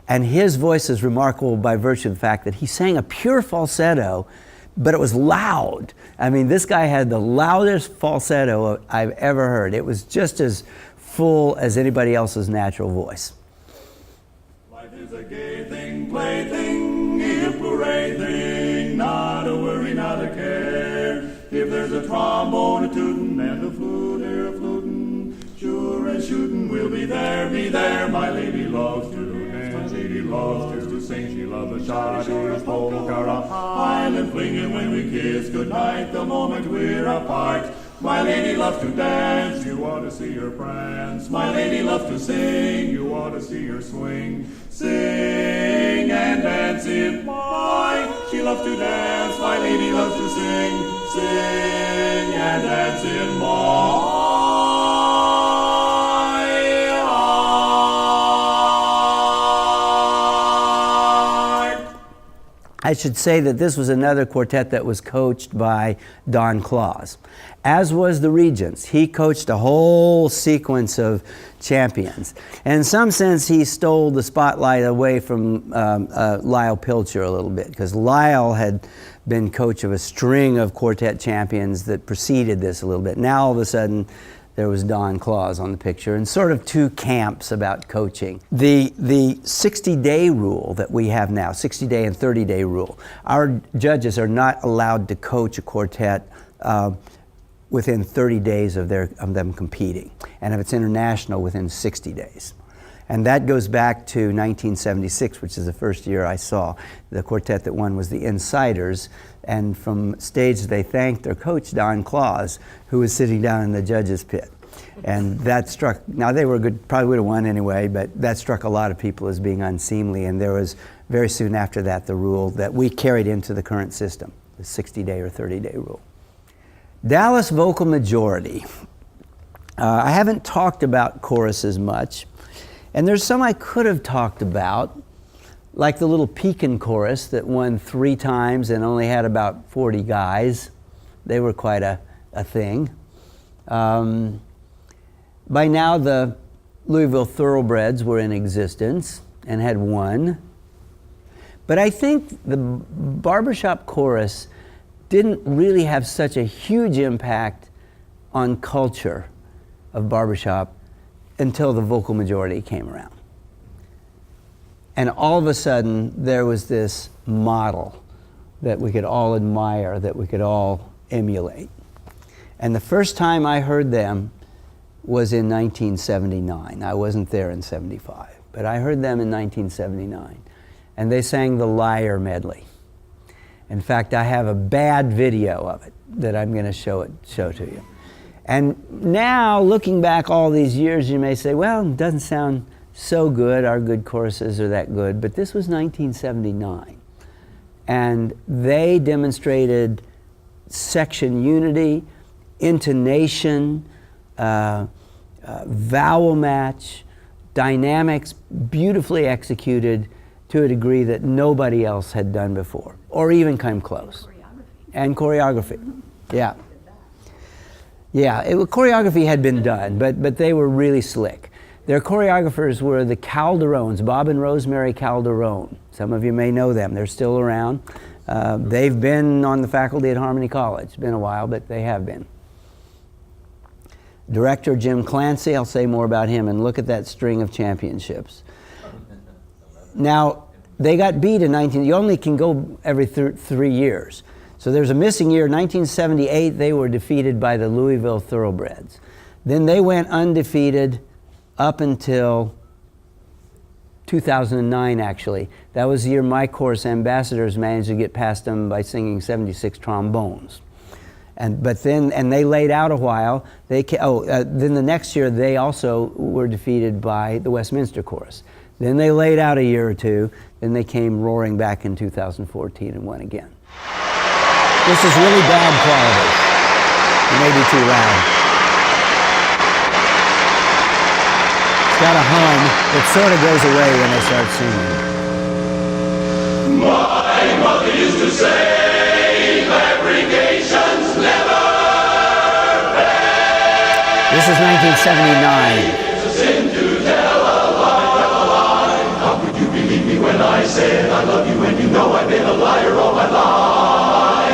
And his voice is remarkable by virtue of the fact that he sang a pure falsetto, but it was loud. I mean, this guy had the loudest falsetto I've ever heard. It was just as full as anybody else's natural voice. Life is a gay thing, plaything, a parade thing, not a worry, not a care. If there's a trombone a tootin' and a flute a flutin', sure as shootin' we'll be there, be there. My lady loves to dance, my lady loves to sing. She loves a shotty, polka, a Highland flingin' when we kiss goodnight the moment we're apart. My lady loves to dance, you ought to see her prance. My lady loves to sing, you ought to see her swing. Sing and dance in mine. She loves to dance, my lady loves to sing. Sing and dance in mine. I should say that this was another quartet that was coached by Don Claus, as was the Regents. He coached a whole sequence of champions. And in some sense, he stole the spotlight away from Lyle Pilcher a little bit, because Lyle had been coach of a string of quartet champions that preceded this a little bit. Now, all of a sudden, there was Don Claus on the picture, and sort of two camps about coaching. The 60-day rule that we have now, 60-day and 30-day rule, our judges are not allowed to coach a quartet within 30 days of them competing, and if it's international, within 60 days. And that goes back to 1976, which is the first year I saw. The quartet that won was the Insiders, and from stage they thanked their coach, Don Claus, who was sitting down in the judges' pit. And that struck, now they were good, probably would have won anyway, but that struck a lot of people as being unseemly, and there was very soon after that the rule that we carried into the current system, the 60-day or 30-day rule. Dallas vocal majority. I haven't talked about choruses much, and there's some I could have talked about, like the little Pekin chorus that won 3 times and only had about 40 guys. They were quite a thing. By now the Louisville Thoroughbreds were in existence and had won. But I think the Barbershop chorus didn't really have such a huge impact on culture of barbershop until the vocal majority came around. And all of a sudden, there was this model that we could all admire, that we could all emulate. And the first time I heard them was in 1979. I wasn't there in 75, but I heard them in 1979. And they sang the Liar medley. In fact, I have a bad video of it that I'm going to show to you. And now, looking back all these years, you may say, well, it doesn't sound so good, our good choruses are that good, but this was 1979. And they demonstrated section unity, intonation, vowel match, dynamics beautifully executed to a degree that nobody else had done before, or even come close. And choreography. Yeah. Yeah, choreography had been done, but they were really slick. Their choreographers were the Calderones, Bob and Rosemary Calderone. Some of you may know them. They're still around. They've been on the faculty at Harmony College. It's been a while, but they have been. Director Jim Clancy, I'll say more about him, and look at that string of championships. Now, they got beat in you only can go every 3 years. So there's a missing year. 1978, they were defeated by the Louisville Thoroughbreds. Then they went undefeated up until 2009, actually. That was the year my chorus ambassadors managed to get past them by singing 76 trombones. But then they laid out a while. Then the next year, they also were defeated by the Westminster Chorus. Then they laid out a year or two. Then they came roaring back in 2014 and won again. This is really bad quality. It may be too loud. It's got a hum that sort of goes away when they start singing. My mother used to say, fabrications never fail. This is 1979. It's a sin to tell a lie. How could you believe me when I said I love you when you know I've been a liar all my life?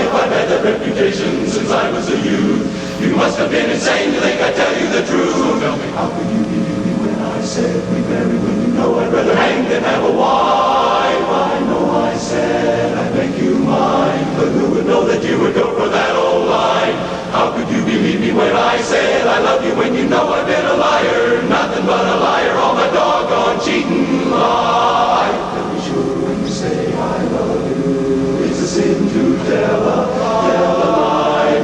I've had that reputation since I was a youth. You must have been insane to think I'd tell you the truth. So tell me, how could you believe me when I said we married when you know I'd rather hang than have a wife? I know I said I'd make you mine, but who would know that you would go for that old line? How could you believe me when I said I love you when you know I've been a liar? Nothing but a liar, all my doggone cheating life. Tell me sure when you say I love you, it's a sin to tell a lie.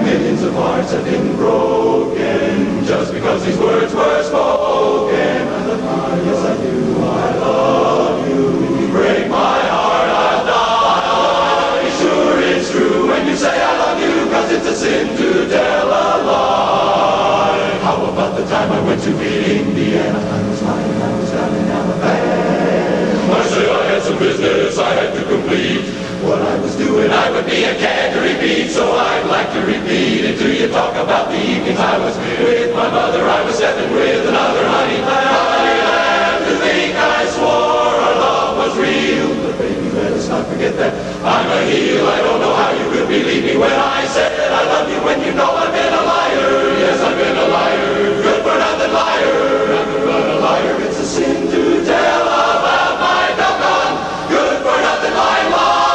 Millions of hearts have been broken just because these words were spoken. I love you, yes I do, I love you. If you break my heart, I'll die. Sure it's true when you say I love you, cause it's a sin to tell a lie. How about the time I went to meet Indiana? I was lying, I was down in Alabama. I say I had some business I had to complete. What I was doing, I would be a cad to repeat, so I'd like to repeat it to you. Talk about the evenings I was with my mother, I was stepping with another honey. Honey, laugh to think I swore our love was real. But baby, let us not forget that I'm a heel. I don't know how you could believe me when I said I love you when you know I've been a liar. Yes, I've been a liar, good for nothing liar. Nothing but a liar, it's a sin to tell about my doggone good for nothing lying lie.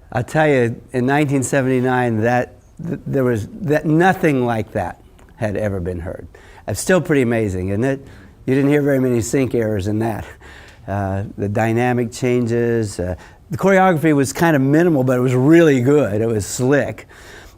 I'll tell you, in 1979, there was nothing like that had ever been heard. It's still pretty amazing, isn't it? You didn't hear very many sync errors in that. The dynamic changes, the choreography was kind of minimal, but it was really good. It was slick.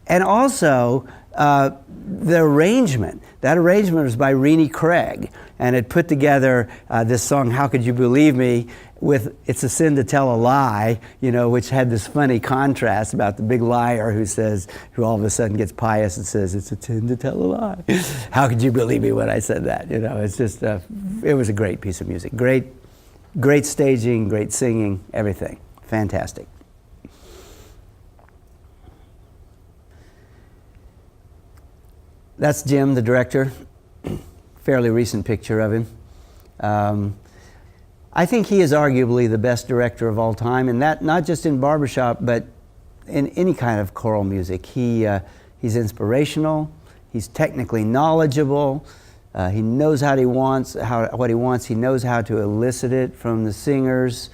And also, the arrangement. That arrangement was by Renee Craig, and it put together this song, How Could You Believe Me? with It's a Sin to Tell a Lie, you know, which had this funny contrast about the big liar who all of a sudden gets pious and says, it's a sin to tell a lie. How could you believe me when I said that? You know, it's just, it was a great piece of music. Great staging, great singing, everything. Fantastic. That's Jim, the director. Fairly recent picture of him. I think he is arguably the best director of all time, and that not just in barbershop, but in any kind of choral music. He's inspirational. He's technically knowledgeable. He knows what he wants. He knows how to elicit it from the singers.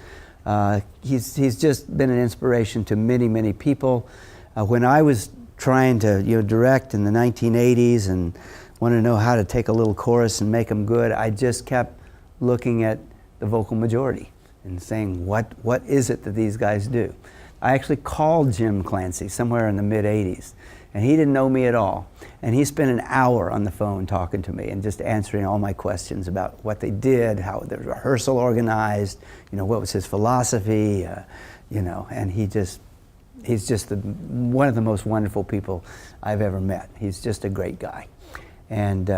He's just been an inspiration to many, many people. When I was trying to direct in the 1980s and wanted to know how to take a little chorus and make them good, I just kept looking at the vocal majority and saying, what is it that these guys do? I actually called Jim Clancy somewhere in the mid-80s, and he didn't know me at all. And he spent an hour on the phone talking to me and just answering all my questions about what they did, how the rehearsal organized, what was his philosophy, and he's just one of the most wonderful people I've ever met. He's just a great guy. And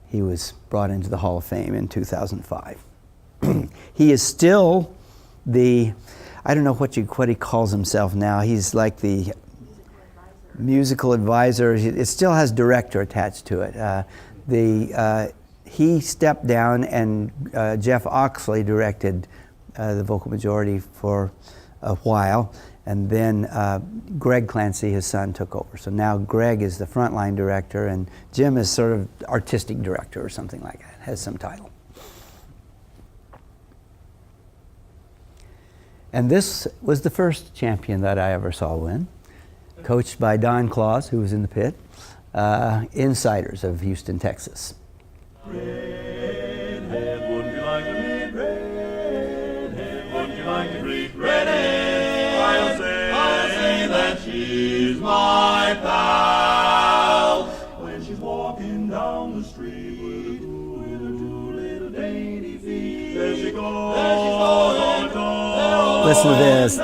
he was brought into the Hall of Fame in 2005. He is still I don't know what he calls himself now. He's like the musical advisor. It still has director attached to it. He stepped down, and Jeff Oxley directed the vocal majority for a while, and then Greg Clancy, his son, took over. So now Greg is the frontline director, and Jim is sort of artistic director or something like that, has some title. And this was the first champion that I ever saw win, coached by Don Claus, who was in the pit, Insiders of Houston, Texas. Redhead, wouldn't you like to meet Redhead? Wouldn't you like to greet Redhead? I'll say that she's my pal. When she's walking down the street with her two little dainty feet, there she goes. Listen to this.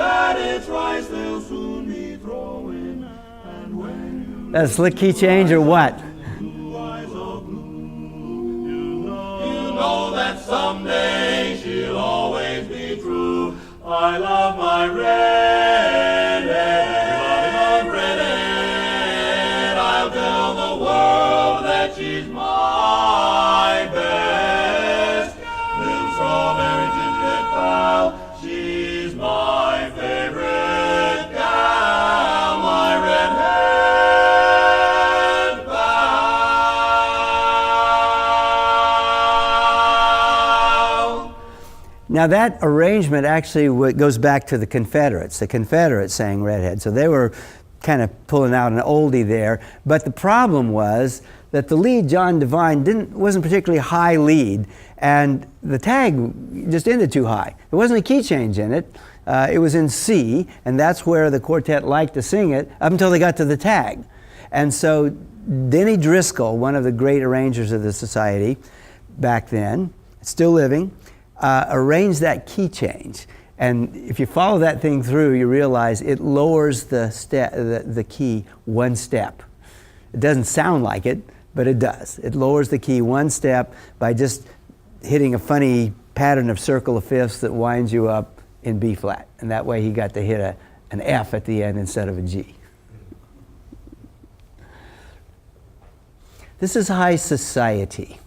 That's a slick key change or what? You know that someday she'll always be true. I love my redhead. I love redhead. I'll tell the world that she's my best. Little strawberry gingerbread pal. She's my favorite gal, my redhead pal. Now that arrangement actually goes back to the Confederates. The Confederates sang Redhead, so they were kind of pulling out an oldie there. But the problem was that the lead, John Devine, wasn't particularly high lead, and the tag just ended too high. There wasn't a key change in it. It was in C, and that's where the quartet liked to sing it up until they got to the tag. And so Denny Driscoll, one of the great arrangers of the society back then, still living, arranged that key change. And if you follow that thing through, you realize it lowers the key one step. It doesn't sound like it, but it does. It lowers the key one step by just hitting a funny pattern of circle of fifths that winds you up in B flat. And that way he got to hit an F at the end instead of a G. This is high society.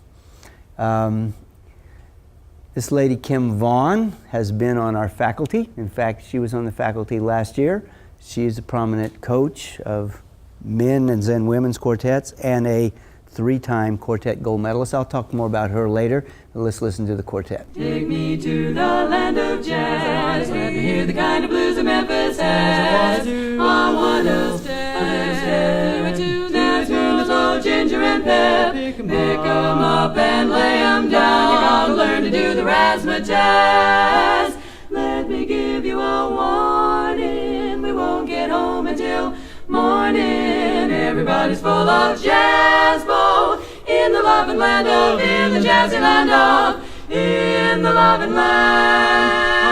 This lady, Kim Vaughn, has been on our faculty. In fact, she was on the faculty last year. She's a prominent coach of men and then women's quartets and a 3-time quartet gold medalist. I'll talk more about her later. Let's listen to the quartet. Take me to the land of jazz. Let me hear the kind of blues that Memphis has. I want to step to the tune with old ginger and pep. Pick 'em up and lay 'em down. You gotta learn to do the razzmatazz. Let me give you a warning. We won't get home until morning. Everybody's full of jazz bowl in the loving land of, in the jazzy land of, in the loving land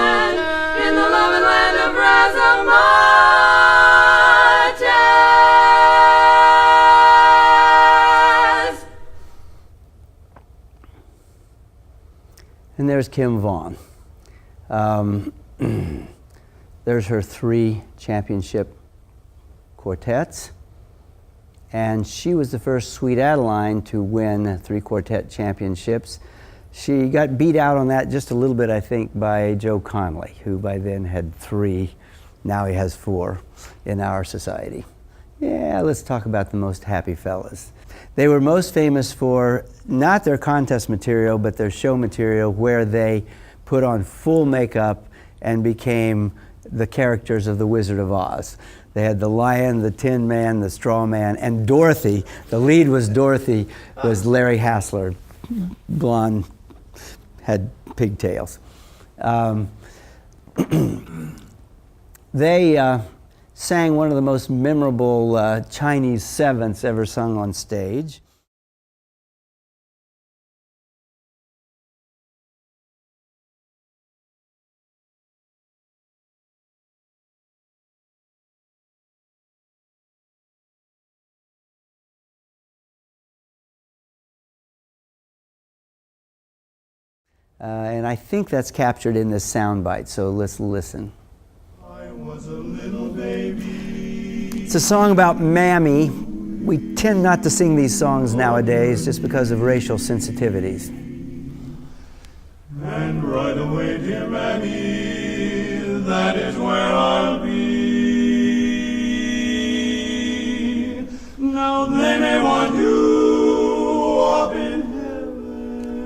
And there's Kim Vaughn. There's her 3 championship quartets. And she was the first Sweet Adeline to win 3 quartet championships. She got beat out on that just a little bit, I think, by Joe Conley, who by then had 3. Now he has 4 in our society. Yeah, let's talk about the most happy fellas. They were most famous for not their contest material, but their show material, where they put on full makeup and became the characters of The Wizard of Oz. They had the lion, the tin man, the straw man, and Dorothy. The lead was Dorothy, was Larry Hassler, blonde, had pigtails. They sang one of the most memorable Chinese sevenths ever sung on stage. And I think that's captured in this soundbite, so let's listen. I was a little baby. It's a song about Mammy. We tend not to sing these songs nowadays just because of racial sensitivities. And right away, dear Mammy, that is where I'll be. Now they may want you up in heaven,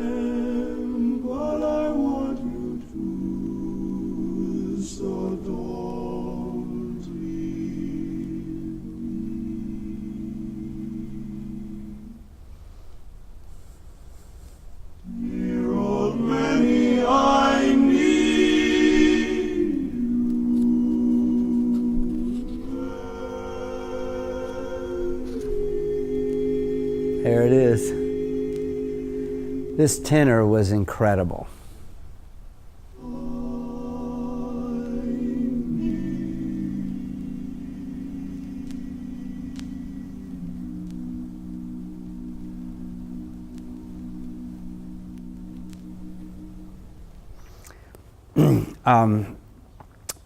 but I want you too, so don't leave me. Dear old Mammy, I need you. There it is. This tenor was incredible.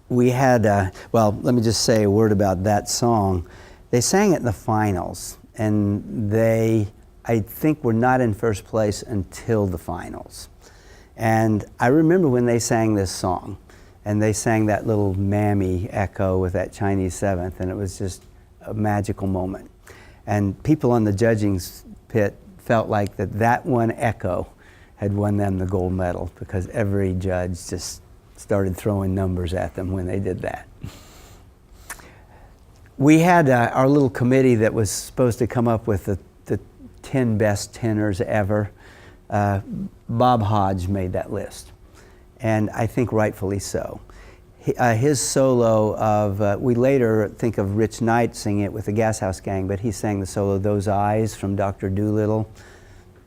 We had, well, let me just say a word about that song. They sang it in the finals, and they, I think, were not in first place until the finals. And I remember when they sang this song, and they sang that little Mammy echo with that Chinese seventh, and it was just a magical moment. And people on the judging pit felt like that one echo had won them the gold medal, because every judge just started throwing numbers at them when they did that. We had our little committee that was supposed to come up with the 10 best tenors ever. Bob Hodge made that list, and I think rightfully so. His solo of, we later think of Rich Knight singing it with the Gas House Gang, but he sang the solo Those Eyes from Dr. Dolittle.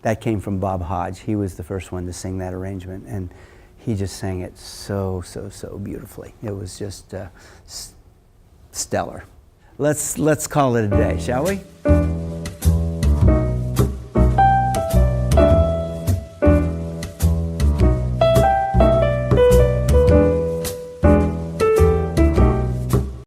That came from Bob Hodge. He was the first one to sing that arrangement, and he just sang it so beautifully. It was just stellar. Let's call it a day, shall we?